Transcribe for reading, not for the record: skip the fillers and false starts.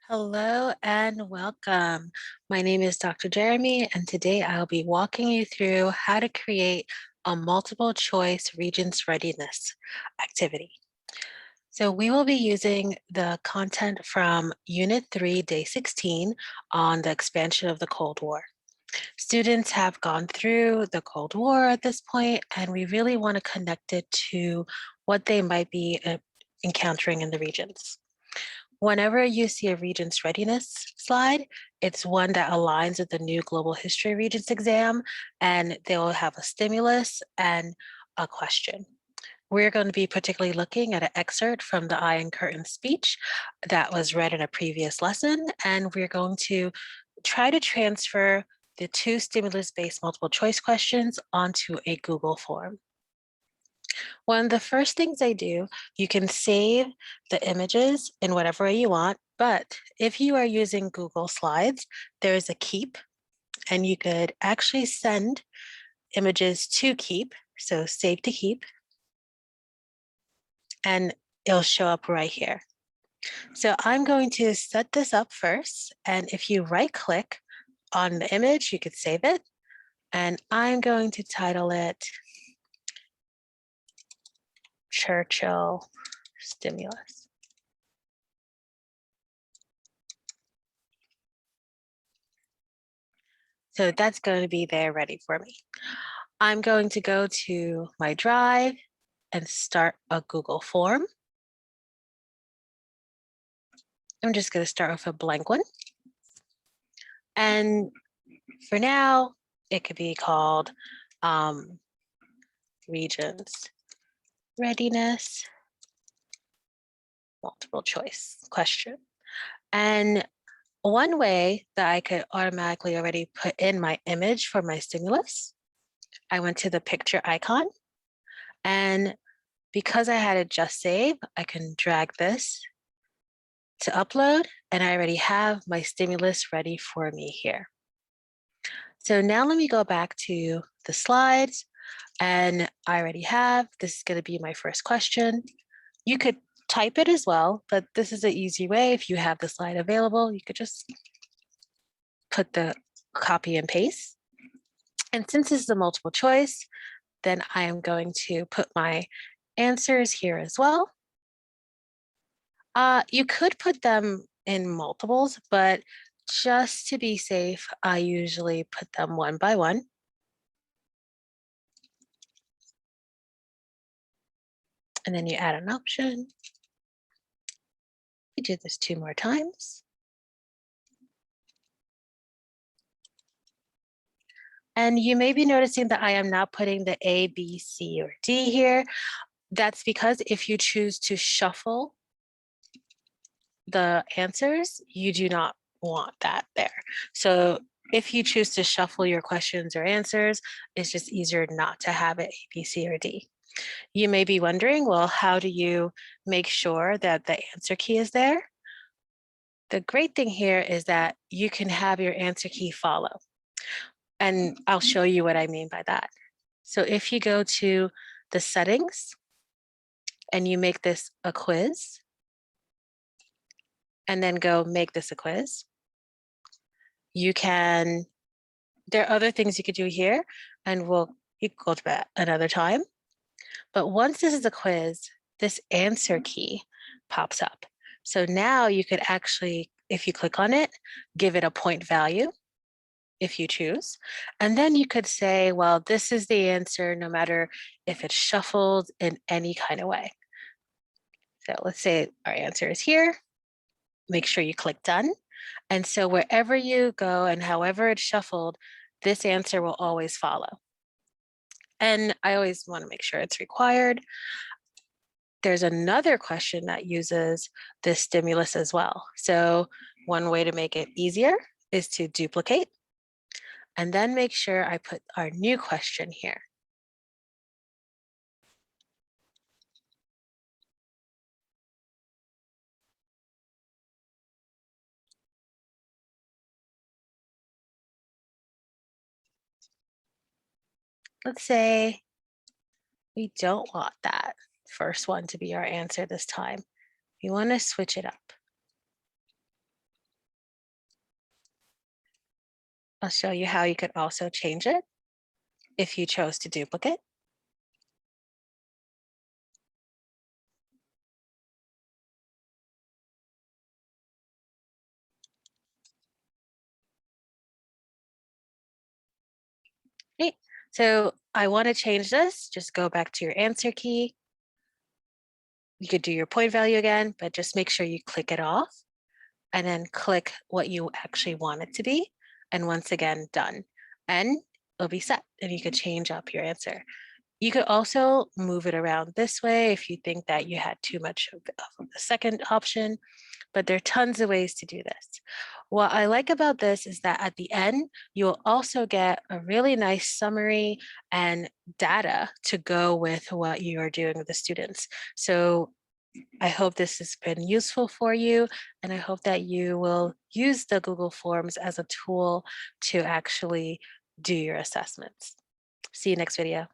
Hello and welcome. My name is Dr. Jeremy, and today I'll be walking you through how to create a multiple choice Regents readiness activity. So we will be using the content from Unit 3, Day 16 on the expansion of the Cold War. Students have gone through the Cold War at this point, and we really want to connect it to what they might be encountering in the regions. Whenever you see a Regents readiness slide, it's one that aligns with the new Global History Regents exam, and they will have a stimulus and a question. We're going to be particularly looking at an excerpt from the Iron Curtain speech that was read in a previous lesson, and we're going to try to transfer the two stimulus-based multiple choice questions onto a Google form. One of the first things I do, you can save the images in whatever way you want, but if you are using Google Slides, there is a keep, and you could actually send images to keep, so save to keep, and it'll show up right here. So I'm going to set this up first, and if you right click on the image, you could save it, and I'm going to title it Churchill Stimulus. So that's going to be there ready for me. I'm going to go to my drive and start a Google form. I'm just going to start with a blank one. And for now, it could be called Regents Readiness Multiple Choice Question. And one way that I could automatically already put in my image for my stimulus, I went to the picture icon, and because I had it just saved, I can drag this to upload, and I already have my stimulus ready for me here. So now let me go back to the slides, and I already have, this is going to be my first question. You could type it as well, but this is an easy way. If you have the slide available, you could just put the copy and paste. And since this is a multiple choice, then I am going to put my answers here as well. You could put them in multiples, but just to be safe, I usually put them one by one. And then you add an option. You do this 2 more times. And you may be noticing that I am not putting the A, B, C, or D here. That's because if you choose to shuffle the answers, you do not want that there. So if you choose to shuffle your questions or answers, it's just easier not to have it A, B, C, or D. You may be wondering, well, how do you make sure that the answer key is there? The great thing here is that you can have your answer key follow. And I'll show you what I mean by that. So if you go to the settings and you make this a quiz, and then go make this a quiz, you can, there are other things you could do here, and you can go to that another time. But once this is a quiz, this answer key pops up. So now you could actually, if you click on it, give it a point value if you choose. And then you could say, well, this is the answer no matter if it's shuffled in any kind of way. So let's say our answer is here. Make sure you click done. And so wherever you go and however it's shuffled, this answer will always follow. And I always want to make sure it's required. There's another question that uses this stimulus as well. So one way to make it easier is to duplicate and then make sure I put our new question here. Let's say we don't want that first one to be our answer this time. We want to switch it up. I'll show you how you could also change it if you chose to duplicate. Great. So I want to change this. Just go back to your answer key. You could do your point value again, but just make sure you click it off and then click what you actually want it to be. And once again, done. And it'll be set and you could change up your answer. You could also move it around this way if you think that you had too much of the second option, but there are tons of ways to do this. What I like about this is that at the end, you'll also get a really nice summary and data to go with what you are doing with the students. So I hope this has been useful for you, and I hope that you will use the Google Forms as a tool to actually do your assessments. See you next video.